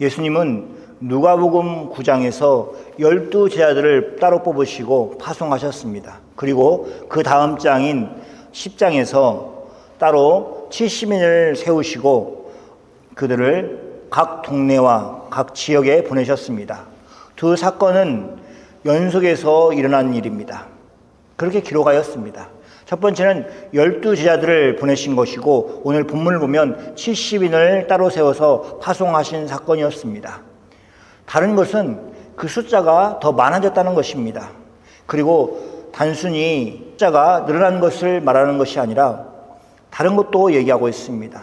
예수님은 누가복음 9장에서 12제자들을 따로 뽑으시고 파송하셨습니다. 그리고 그 다음 장인 10장에서 따로 70인을 세우시고 그들을 각 동네와 각 지역에 보내셨습니다. 두 사건은 연속해서 일어난 일입니다. 그렇게 기록하였습니다. 첫 번째는 12제자들을 보내신 것이고 오늘 본문을 보면 70인을 따로 세워서 파송하신 사건이었습니다. 다른 것은 그 숫자가 더 많아졌다는 것입니다. 그리고 단순히 숫자가 늘어난 것을 말하는 것이 아니라 다른 것도 얘기하고 있습니다.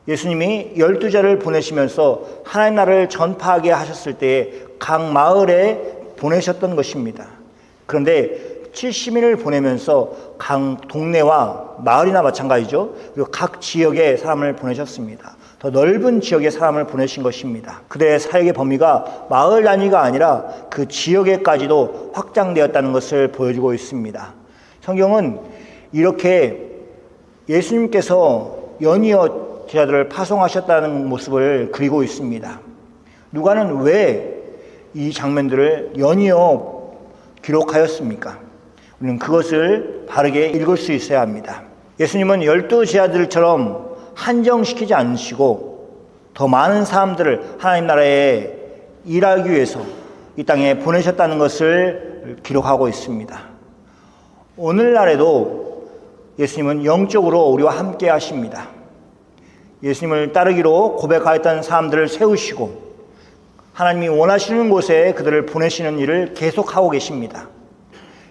예수님이 12제자를 보내시면서 하나님 나라를 전파하게 하셨을 때에 각 마을에 보내셨던 것입니다. 그런데 70인을 보내면서 각 동네와 마을이나 마찬가지죠. 그리고 각 지역에 사람을 보내셨습니다. 더 넓은 지역에 사람을 보내신 것입니다. 그들의 사역의 범위가 마을 단위가 아니라 그 지역에까지도 확장되었다는 것을 보여주고 있습니다. 성경은 이렇게 예수님께서 연이어 제자들을 파송하셨다는 모습을 그리고 있습니다. 누가는 왜 이 장면들을 연이어 기록하였습니까? 우리는 그것을 바르게 읽을 수 있어야 합니다. 예수님은 12제자들처럼 한정시키지 않으시고 더 많은 사람들을 하나님 나라에 일하기 위해서 이 땅에 보내셨다는 것을 기록하고 있습니다. 오늘날에도 예수님은 영적으로 우리와 함께 하십니다. 예수님을 따르기로 고백하였던 사람들을 세우시고 하나님이 원하시는 곳에 그들을 보내시는 일을 계속하고 계십니다.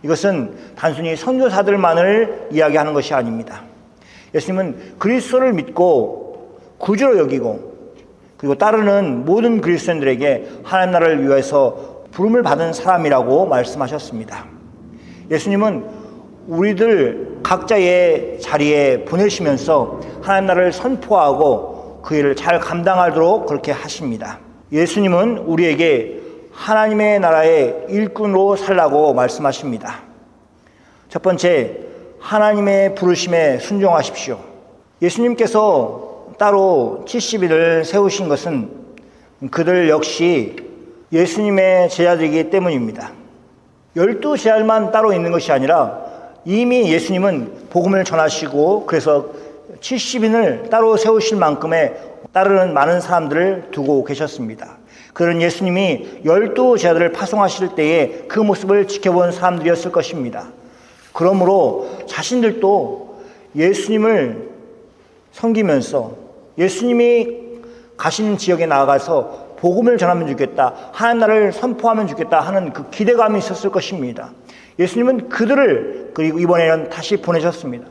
이것은 단순히 선교사들만을 이야기하는 것이 아닙니다. 예수님은 그리스도를 믿고 구주로 여기고 그리고 따르는 모든 그리스도인들에게 하나님 나라를 위해서 부름을 받은 사람이라고 말씀하셨습니다. 예수님은 우리들 각자의 자리에 보내시면서 하나님 나라를 선포하고 그 일을 잘 감당하도록 그렇게 하십니다. 예수님은 우리에게 하나님의 나라의 일꾼으로 살라고 말씀하십니다. 첫 번째, 하나님의 부르심에 순종하십시오. 예수님께서 따로 70인을 세우신 것은 그들 역시 예수님의 제자들이기 때문입니다. 12제자만 따로 있는 것이 아니라 이미 예수님은 복음을 전하시고 그래서 70인을 따로 세우실 만큼의 따르는 많은 사람들을 두고 계셨습니다. 그런 예수님이 12제자들을 파송하실 때에 그 모습을 지켜본 사람들이었을 것입니다. 그러므로 자신들도 예수님을 섬기면서 예수님이 가시는 지역에 나아가서 복음을 전하면 좋겠다, 하나님 나라를 선포하면 좋겠다 하는 그 기대감이 있었을 것입니다. 예수님은 그들을 그리고 이번에는 다시 보내셨습니다.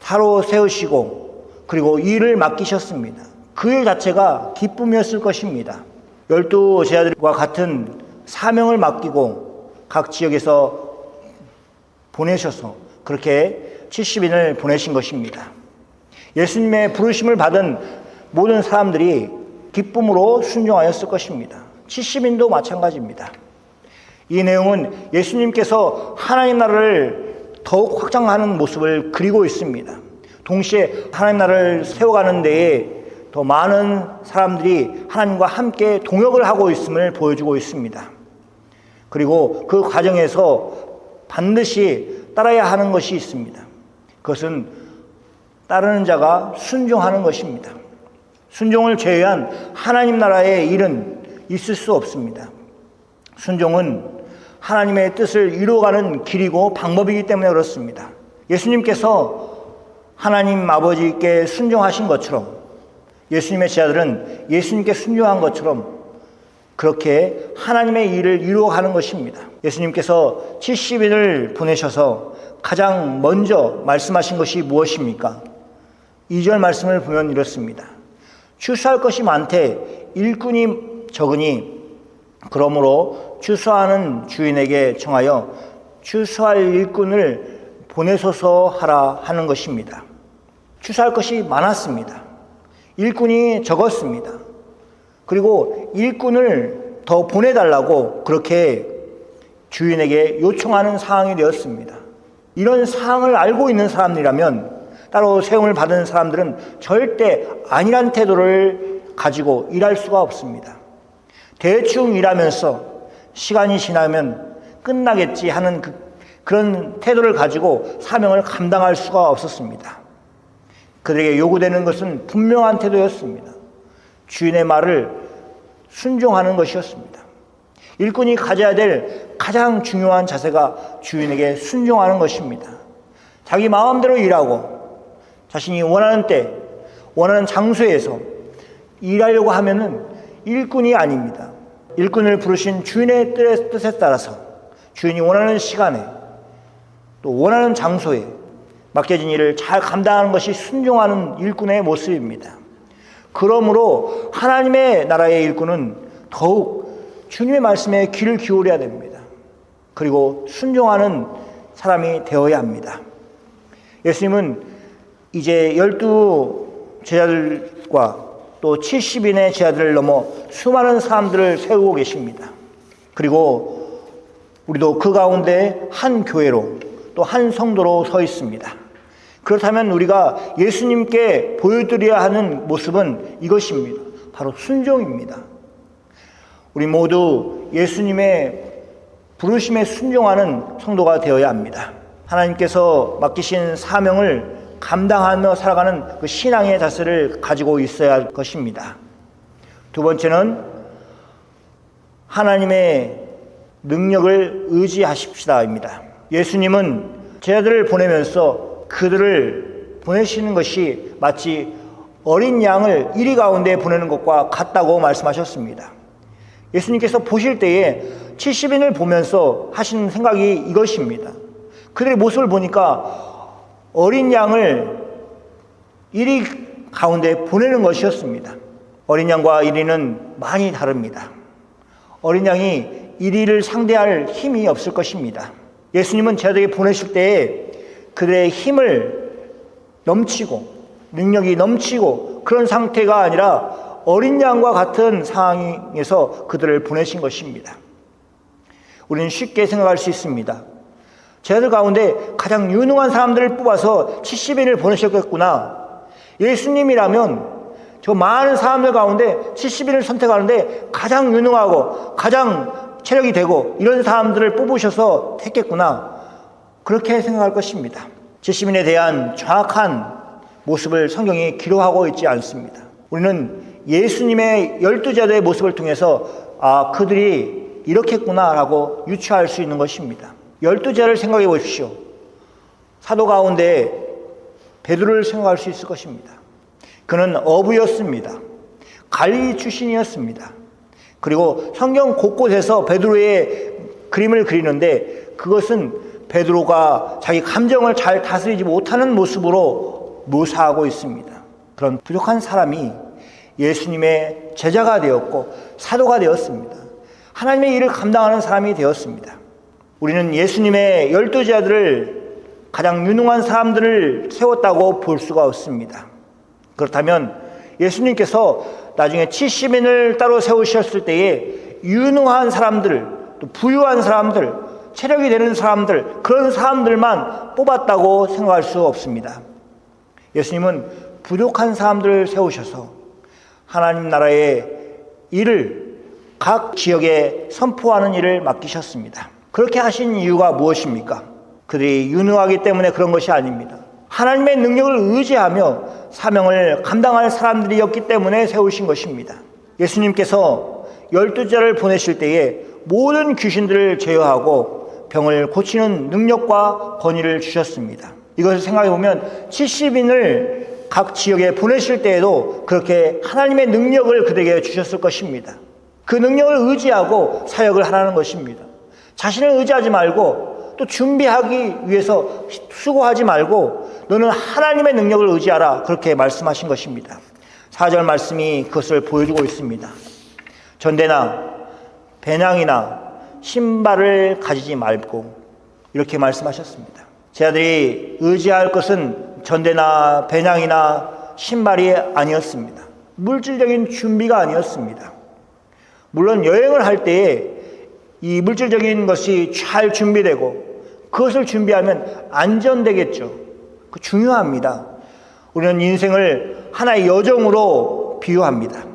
따로 세우시고 그리고 일을 맡기셨습니다. 그 일 자체가 기쁨이었을 것입니다. 12제자들과 같은 사명을 맡기고 각 지역에서 보내셔서 그렇게 70인을 보내신 것입니다. 예수님의 부르심을 받은 모든 사람들이 기쁨으로 순종하였을 것입니다. 70인도 마찬가지입니다. 이 내용은 예수님께서 하나님 나라를 더욱 확장하는 모습을 그리고 있습니다. 동시에 하나님 나라를 세워가는 데에 더 많은 사람들이 하나님과 함께 동역을 하고 있음을 보여주고 있습니다. 그리고 그 과정에서 반드시 따라야 하는 것이 있습니다. 그것은 따르는 자가 순종하는 것입니다. 순종을 제외한 하나님 나라의 일은 있을 수 없습니다. 순종은 하나님의 뜻을 이루어가는 길이고 방법이기 때문에 그렇습니다. 예수님께서 하나님 아버지께 순종하신 것처럼 예수님의 제자들은 예수님께 순종한 것처럼 그렇게 하나님의 일을 이루어가는 것입니다. 예수님께서 70인을 보내셔서 가장 먼저 말씀하신 것이 무엇입니까? 2절 말씀을 보면 이렇습니다. 추수할 것이 많되 일꾼이 적으니 그러므로 추수하는 주인에게 청하여 추수할 일꾼을 보내소서 하라 하는 것입니다. 추수할 것이 많았습니다. 일꾼이 적었습니다. 그리고 일꾼을 더 보내달라고 그렇게 주인에게 요청하는 상황이 되었습니다. 이런 상황을 알고 있는 사람이라면 따로 세움을 받은 사람들은 절대 아니란 태도를 가지고 일할 수가 없습니다. 대충 일하면서 시간이 지나면 끝나겠지 하는 그런 태도를 가지고 사명을 감당할 수가 없었습니다. 그들에게 요구되는 것은 분명한 태도였습니다. 주인의 말을 순종하는 것이었습니다. 일꾼이 가져야 될 가장 중요한 자세가 주인에게 순종하는 것입니다. 자기 마음대로 일하고 자신이 원하는 때, 원하는 장소에서 일하려고 하면은 일꾼이 아닙니다. 일꾼을 부르신 주인의 뜻에 따라서 주인이 원하는 시간에 또 원하는 장소에 맡겨진 일을 잘 감당하는 것이 순종하는 일꾼의 모습입니다. 그러므로 하나님의 나라의 일꾼은 더욱 주님의 말씀에 귀를 기울여야 됩니다. 그리고 순종하는 사람이 되어야 합니다. 예수님은 이제 12 제자들과 또 70인의 제자들을 넘어 수많은 사람들을 세우고 계십니다. 그리고 우리도 그 가운데 한 교회로 또 한 성도로 서 있습니다. 그렇다면 우리가 예수님께 보여드려야 하는 모습은 이것입니다. 바로 순종입니다. 우리 모두 예수님의 부르심에 순종하는 성도가 되어야 합니다. 하나님께서 맡기신 사명을 감당하며 살아가는 그 신앙의 자세를 가지고 있어야 할 것입니다. 두 번째는 하나님의 능력을 의지하십시다입니다. 예수님은 제자들을 보내면서 그들을 보내시는 것이 마치 어린 양을 이리 가운데 보내는 것과 같다고 말씀하셨습니다. 예수님께서 보실 때에 70인을 보면서 하신 생각이 이것입니다. 그들의 모습을 보니까 어린 양을 이리 가운데 보내는 것이었습니다. 어린 양과 이리는 많이 다릅니다. 어린 양이 이리를 상대할 힘이 없을 것입니다. 예수님은 제자들에게 보내실 때에 그들의 힘을 넘치고 능력이 넘치고 그런 상태가 아니라 어린 양과 같은 상황에서 그들을 보내신 것입니다. 우리는 쉽게 생각할 수 있습니다. 제자들 가운데 가장 유능한 사람들을 뽑아서 70인을 보내셨겠구나. 예수님이라면 저 많은 사람들 가운데 70인을 선택하는데 가장 유능하고 가장 체력이 되고 이런 사람들을 뽑으셔서 했겠구나. 그렇게 생각할 것입니다. 70인에 대한 정확한 모습을 성경이 기록하고 있지 않습니다. 우리는 예수님의 12제자들의 모습을 통해서 그들이 이렇겠구나 라고 유추할 수 있는 것입니다. 12제자를 생각해 보십시오. 사도 가운데 베드로를 생각할 수 있을 것입니다. 그는 어부였습니다. 갈릴리 출신이었습니다. 그리고 성경 곳곳에서 베드로의 그림을 그리는데 그것은 베드로가 자기 감정을 잘 다스리지 못하는 모습으로 묘사하고 있습니다. 그런 부족한 사람이 예수님의 제자가 되었고 사도가 되었습니다. 하나님의 일을 감당하는 사람이 되었습니다. 우리는 예수님의 12제자들을 가장 유능한 사람들을 세웠다고 볼 수가 없습니다. 그렇다면 예수님께서 나중에 70인을 따로 세우셨을 때에 유능한 사람들, 또 부유한 사람들, 체력이 되는 사람들, 그런 사람들만 뽑았다고 생각할 수 없습니다. 예수님은 부족한 사람들을 세우셔서 하나님 나라의 일을 각 지역에 선포하는 일을 맡기셨습니다. 그렇게 하신 이유가 무엇입니까? 그들이 유능하기 때문에 그런 것이 아닙니다. 하나님의 능력을 의지하며 사명을 감당할 사람들이었기 때문에 세우신 것입니다. 예수님께서 12제자를 보내실 때에 모든 귀신들을 제어하고 병을 고치는 능력과 권위를 주셨습니다. 이것을 생각해 보면 70인을 각 지역에 보내실 때에도 그렇게 하나님의 능력을 그들에게 주셨을 것입니다. 그 능력을 의지하고 사역을 하라는 것입니다. 자신을 의지하지 말고 또 준비하기 위해서 수고하지 말고 너는 하나님의 능력을 의지하라, 그렇게 말씀하신 것입니다. 4절 말씀이 그것을 보여주고 있습니다. 전대나 배낭이나 신발을 가지지 말고 이렇게 말씀하셨습니다. 제자들이 의지할 것은 전대나 배낭이나 신발이 아니었습니다. 물질적인 준비가 아니었습니다. 물론 여행을 할 때에 이 물질적인 것이 잘 준비되고 그것을 준비하면 안전되겠죠. 그 중요합니다. 우리는 인생을 하나의 여정으로 비유합니다.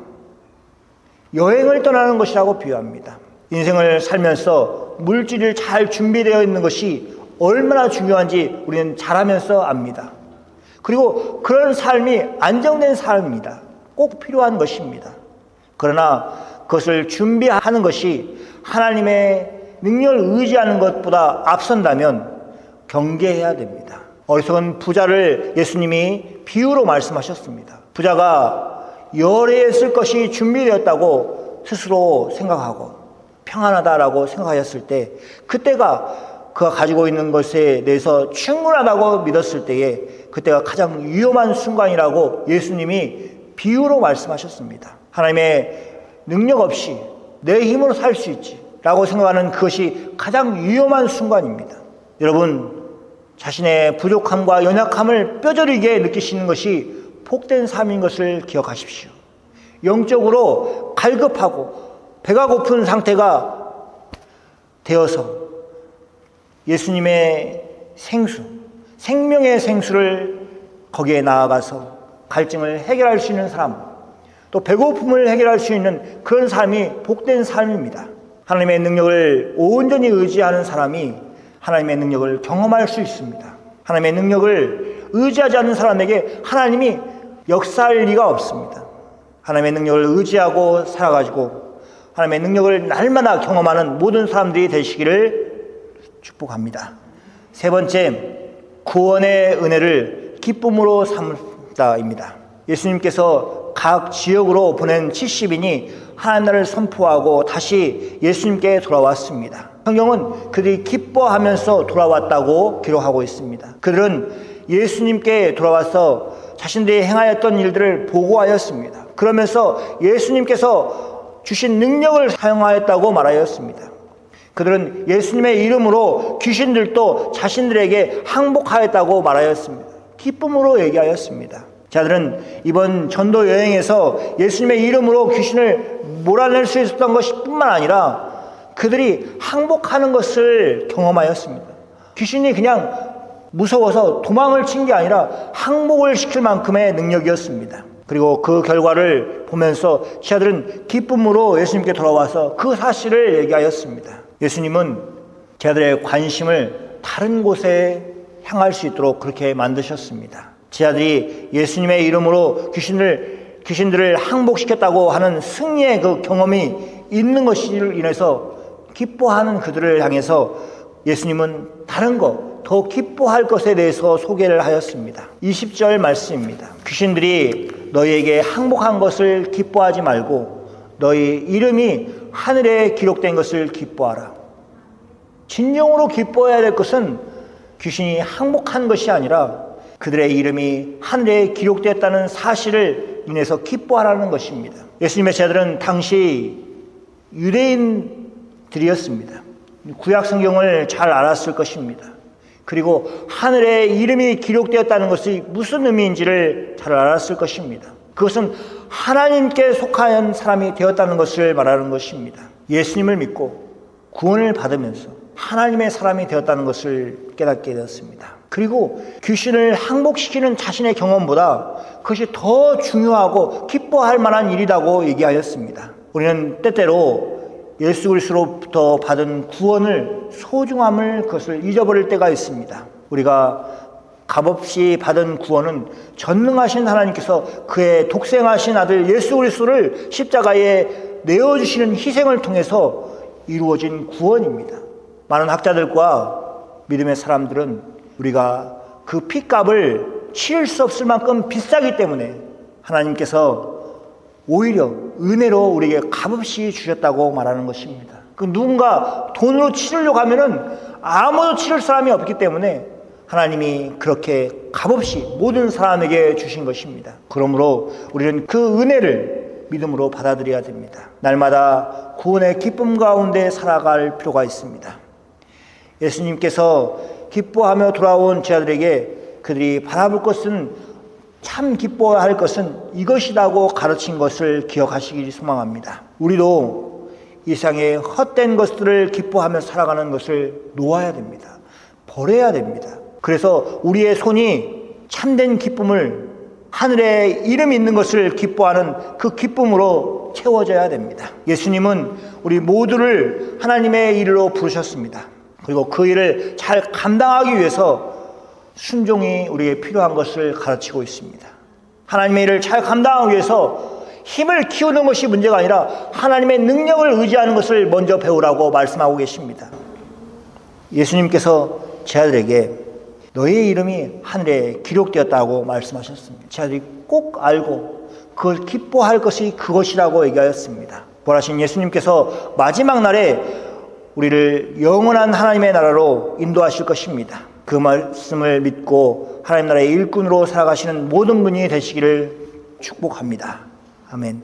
여행을 떠나는 것이라고 비유합니다. 인생을 살면서 물질이 잘 준비되어 있는 것이 얼마나 중요한지 우리는 잘 알면서 압니다. 그리고 그런 삶이 안정된 삶입니다. 꼭 필요한 것입니다. 그러나 그것을 준비하는 것이 하나님의 능력을 의지하는 것보다 앞선다면 경계해야 됩니다. 어리석은 부자를 예수님이 비유로 말씀하셨습니다. 부자가 열애에 쓸 것이 준비되었다고 스스로 생각하고 평안하다라고 생각하였을 때, 그때가 그가 가지고 있는 것에 대해서 충분하다고 믿었을 때에 그때가 가장 위험한 순간이라고 예수님이 비유로 말씀하셨습니다. 하나님의 능력 없이 내 힘으로 살 수 있지 라고 생각하는 그것이 가장 위험한 순간입니다. 여러분, 자신의 부족함과 연약함을 뼈저리게 느끼시는 것이 복된 삶인 것을 기억하십시오. 영적으로 갈급하고 배가 고픈 상태가 되어서 예수님의 생수, 생명의 생수를 거기에 나아가서 갈증을 해결할 수 있는 사람, 또 배고픔을 해결할 수 있는 그런 삶이 복된 삶입니다. 하나님의 능력을 온전히 의지하는 사람이 하나님의 능력을 경험할 수 있습니다. 하나님의 능력을 의지하지 않는 사람에게 하나님이 역사할 리가 없습니다. 하나님의 능력을 의지하고 살아가지고 하나님의 능력을 날마다 경험하는 모든 사람들이 되시기를 축복합니다. 세 번째, 구원의 은혜를 기쁨으로 삼다입니다. 예수님께서 각 지역으로 보낸 70인이 하나님 나라를 선포하고 다시 예수님께 돌아왔습니다. 성경은 그들이 기뻐하면서 돌아왔다고 기록하고 있습니다. 그들은 예수님께 돌아와서 자신들이 행하였던 일들을 보고하였습니다. 그러면서 예수님께서 주신 능력을 사용하였다고 말하였습니다. 그들은 예수님의 이름으로 귀신들도 자신들에게 항복하였다고 말하였습니다. 기쁨으로 얘기하였습니다. 자들은 이번 전도 여행에서 예수님의 이름으로 귀신을 몰아낼 수 있었던 것이 뿐만 아니라 그들이 항복하는 것을 경험하였습니다. 귀신이 그냥 무서워서 도망을 친 게 아니라 항복을 시킬 만큼의 능력이었습니다. 그리고 그 결과를 보면서 제자들은 기쁨으로 예수님께 돌아와서 그 사실을 얘기하였습니다. 예수님은 제자들의 관심을 다른 곳에 향할 수 있도록 그렇게 만드셨습니다. 제자들이 예수님의 이름으로 귀신들을 항복시켰다고 하는 승리의 그 경험이 있는 것으로 인해서 기뻐하는 그들을 향해서 예수님은 다른 것, 더 기뻐할 것에 대해서 소개를 하였습니다. 20절 말씀입니다. 귀신들이 너희에게 항복한 것을 기뻐하지 말고 너희 이름이 하늘에 기록된 것을 기뻐하라. 진정으로 기뻐해야 될 것은 귀신이 항복한 것이 아니라 그들의 이름이 하늘에 기록되었다는 사실을 인해서 기뻐하라는 것입니다. 예수님의 제자들은 당시 유대인들이었습니다. 구약 성경을 잘 알았을 것입니다. 그리고 하늘에 이름이 기록되었다는 것이 무슨 의미인지를 잘 알았을 것입니다. 그것은 하나님께 속한 사람이 되었다는 것을 말하는 것입니다. 예수님을 믿고 구원을 받으면서 하나님의 사람이 되었다는 것을 깨닫게 되었습니다. 그리고 귀신을 항복시키는 자신의 경험보다 그것이 더 중요하고 기뻐할 만한 일이라고 얘기하였습니다. 우리는 때때로 예수 그리스도로부터 받은 구원을 소중함을 그것을 잊어버릴 때가 있습니다. 우리가 값없이 받은 구원은 전능하신 하나님께서 그의 독생하신 아들 예수 그리스도를 십자가에 내어주시는 희생을 통해서 이루어진 구원입니다. 많은 학자들과 믿음의 사람들은 우리가 그 핏값을 치를 수 없을 만큼 비싸기 때문에 하나님께서 오히려 은혜로 우리에게 값없이 주셨다고 말하는 것입니다. 그 누군가 돈으로 치르려고 하면은 아무도 치를 사람이 없기 때문에 하나님이 그렇게 값없이 모든 사람에게 주신 것입니다. 그러므로 우리는 그 은혜를 믿음으로 받아들여야 됩니다. 날마다 구원의 기쁨 가운데 살아갈 필요가 있습니다. 예수님께서 기뻐하며 돌아온 제자들에게 그들이 바라볼 것은 참 기뻐할 것은 이것이라고 가르친 것을 기억하시길 소망합니다. 우리도 이 세상의 헛된 것들을 기뻐하며 살아가는 것을 놓아야 됩니다. 버려야 됩니다. 그래서 우리의 손이 참된 기쁨을 하늘에 이름 있는 것을 기뻐하는 그 기쁨으로 채워져야 됩니다. 예수님은 우리 모두를 하나님의 일로 부르셨습니다. 그리고 그 일을 잘 감당하기 위해서 순종이 우리에게 필요한 것을 가르치고 있습니다. 하나님의 일을 잘 감당하기 위해서 힘을 키우는 것이 문제가 아니라 하나님의 능력을 의지하는 것을 먼저 배우라고 말씀하고 계십니다. 예수님께서 제 아들에게 너의 이름이 하늘에 기록되었다고 말씀하셨습니다. 제 아들이 꼭 알고 그걸 기뻐할 것이 그것이라고 얘기하였습니다. 부활하신 예수님께서 마지막 날에 우리를 영원한 하나님의 나라로 인도하실 것입니다. 그 말씀을 믿고 하나님 나라의 일꾼으로 살아가시는 모든 분이 되시기를 축복합니다. 아멘.